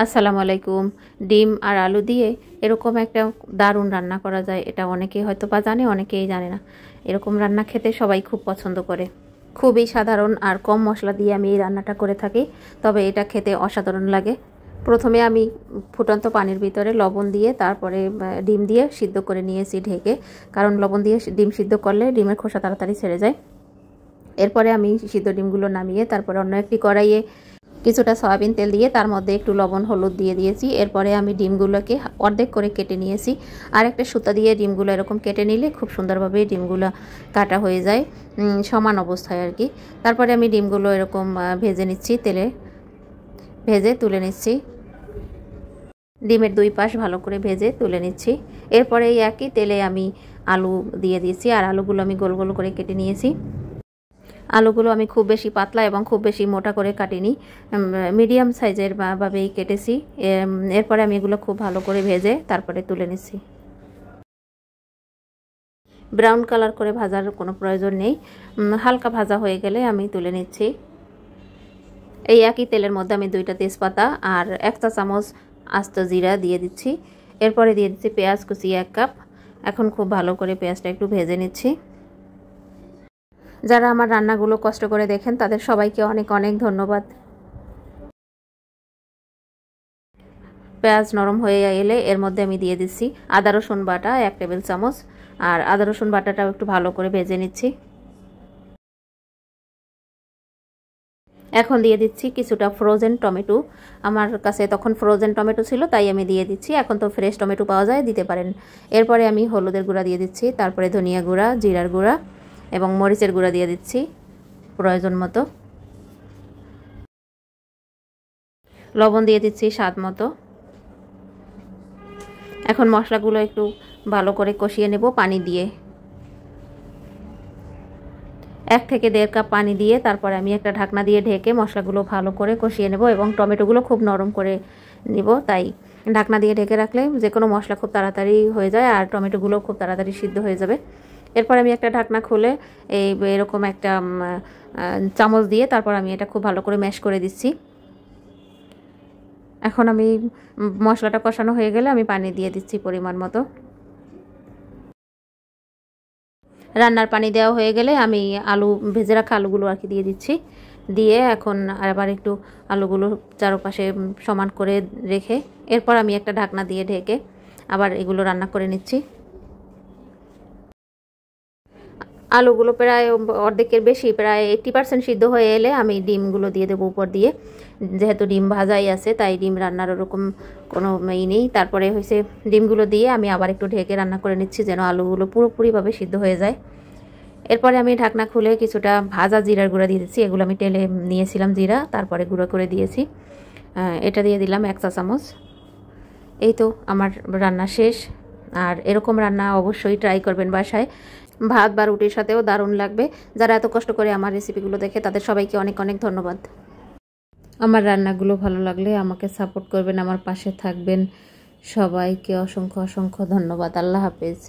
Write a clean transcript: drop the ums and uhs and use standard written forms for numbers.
আসসালামু আলাইকুম। ডিম আর আলু দিয়ে এরকম একটা দারুণ রান্না করা যায়, এটা অনেকেই হয়তো বা জানে, অনেকেই জানে না। এরকম রান্না খেতে সবাই খুব পছন্দ করে। খুবই সাধারণ আর কম মশলা দিয়ে আমি এই রান্নাটা করে থাকি, তবে এটা খেতে অসাধারণ লাগে। প্রথমে আমি ফুটন্ত পানির ভিতরে লবণ দিয়ে তারপরে ডিম দিয়ে সিদ্ধ করে নিয়েছি ঢেকে, কারণ লবণ দিয়ে ডিম সিদ্ধ করলে ডিমের খোসা তাড়াতাড়ি ছেড়ে যায়। এরপরে আমি সিদ্ধ ডিমগুলো নামিয়ে তারপরে অন্য একটি কড়াইয়ে কিছুটা সয়াবিন তেল দিয়ে তার মধ্যে একটু লবণ হলুদ দিয়ে দিয়েছি। এরপরে আমি ডিমগুলোকে অর্ধেক করে কেটে নিয়েছি, আর একটা সুতা দিয়ে ডিমগুলো এরকম কেটে নিলে খুব সুন্দরভাবে ডিমগুলো কাটা হয়ে যায় সমান অবস্থায় আর কি। তারপরে আমি ডিমগুলো এরকম ভেজে নিচ্ছি, তেলে ভেজে তুলে নিচ্ছি। ডিমের দুই পাশ ভালো করে ভেজে তুলে নিচ্ছি। এরপরে এই একই তেলে আমি আলু দিয়ে দিয়েছি, আর আলুগুলো আমি গোল গোল করে কেটে নিয়েছি। আলুগুলো আমি খুব বেশি পাতলা এবং খুব বেশি মোটা করে কাটিনি, মিডিয়াম সাইজের ভাবেই কেটেছি। এরপরে আমি এগুলো খুব ভালো করে ভেজে তারপরে তুলে নিচ্ছি। ব্রাউন কালার করে ভাজার কোনো প্রয়োজন নেই, হালকা ভাজা হয়ে গেলে আমি তুলে নিচ্ছি। এই একই তেলের মধ্যে আমি 2টা তেজপাতা আর 1 চা চামচ আস্ত জিরা দিয়ে দিচ্ছি। এরপরে দিয়ে দিচ্ছি পেঁয়াজ কুচি 1 কাপ। এখন খুব ভালো করে পেঁয়াজটা একটু ভেজে নিচ্ছি। যারা আমার রান্নাগুলো কষ্ট করে দেখেন তাদের সবাইকে অনেক অনেক ধন্যবাদ। পেঁয়াজ নরম হয়ে এলে এর মধ্যে আমি দিয়ে দিচ্ছি আদা রসুন বাটা 1 টেবিল চামচ, আর আদা রসুন বাটাটাও একটু ভালো করে ভেজে নিচ্ছি। এখন দিয়ে দিচ্ছি কিছুটা ফ্রোজেন টমেটো। আমার কাছে তখন ফ্রোজেন টমেটো ছিল তাই আমি দিয়ে দিচ্ছি, এখন তো ফ্রেশ টমেটো পাওয়া যায়, দিতে পারেন। এরপরে আমি হলুদের গুঁড়া দিয়ে দিচ্ছি, তারপরে ধনিয়া গুঁড়া, জিরার গুঁড়া এবং মরিচের গুঁড়া দিয়ে দিচ্ছি প্রয়োজন মতো। লবণ দিয়ে দিচ্ছি স্বাদ মতো। এখন মশলাগুলো একটু ভালো করে কষিয়ে নেব পানি দিয়ে। 1 থেকে 1.5 কাপ পানি দিয়ে তারপরে আমি একটা ঢাকনা দিয়ে ঢেকে মশলাগুলো ভালো করে কষিয়ে নেব এবং টমেটোগুলো খুব নরম করে নিব, তাই ঢাকনা দিয়ে ঢেকে রাখলে যে কোনো মশলা খুব তাড়াতাড়ি হয়ে যায় আর টমেটোগুলো খুব তাড়াতাড়ি সিদ্ধ হয়ে যাবে। এরপর আমি একটা ঢাকনা খুলে এরকম একটা চামচ দিয়ে তারপর আমি এটা খুব ভালো করে ম্যাশ করে দিচ্ছি। এখন আমি মশলাটা কষানো হয়ে গেলে আমি পানি দিয়ে দিচ্ছি পরিমাণ মতো। রান্নার পানি দেওয়া হয়ে গেলে আমি ভেজে রাখা আলুগুলো আর কি দিয়ে দিচ্ছি। দিয়ে এখন আবার একটু আলুগুলো চারপাশে সমান করে রেখে এরপর আমি একটা ঢাকনা দিয়ে ঢেকে আবার এগুলো রান্না করে নিচ্ছি। আলুগুলো প্রায় অর্ধেকের বেশি, প্রায় 80% সিদ্ধ হয়ে এলে আমি ডিমগুলো দিয়ে দেবো উপর দিয়ে। যেহেতু ডিম ভাজাই আছে তাই ডিম রান্নার ওরকম কোনো নেই। তারপরে হয়েছে ডিমগুলো দিয়ে আমি আবার একটু ঢেকে রান্না করে নিচ্ছি যেন আলুগুলো পুরোপুরিভাবে সিদ্ধ হয়ে যায়। এরপরে আমি ঢাকনা খুলে কিছুটা ভাজা জিরার গুঁড়া দিয়ে দিচ্ছি। এগুলো আমি টেলে নিয়েছিলাম জিরা, তারপরে গুঁড়ো করে দিয়েছি। এটা দিয়ে দিলাম 1 চা চামচ। এই তো আমার রান্না শেষ। আর এরকম রান্না অবশ্যই ট্রাই করবেন বাসায়, ভাত বা রুটির সাথেও দারুণ লাগবে। যারা এত কষ্ট করে আমার রেসিপিগুলো দেখে তাদের সবাইকে অনেক অনেক ধন্যবাদ। আমার রান্নাগুলো ভালো লাগলে আমাকে সাপোর্ট করবেন, আমার পাশে থাকবেন। সবাইকে অসংখ্য অসংখ্য ধন্যবাদ। আল্লাহ হাফেজ।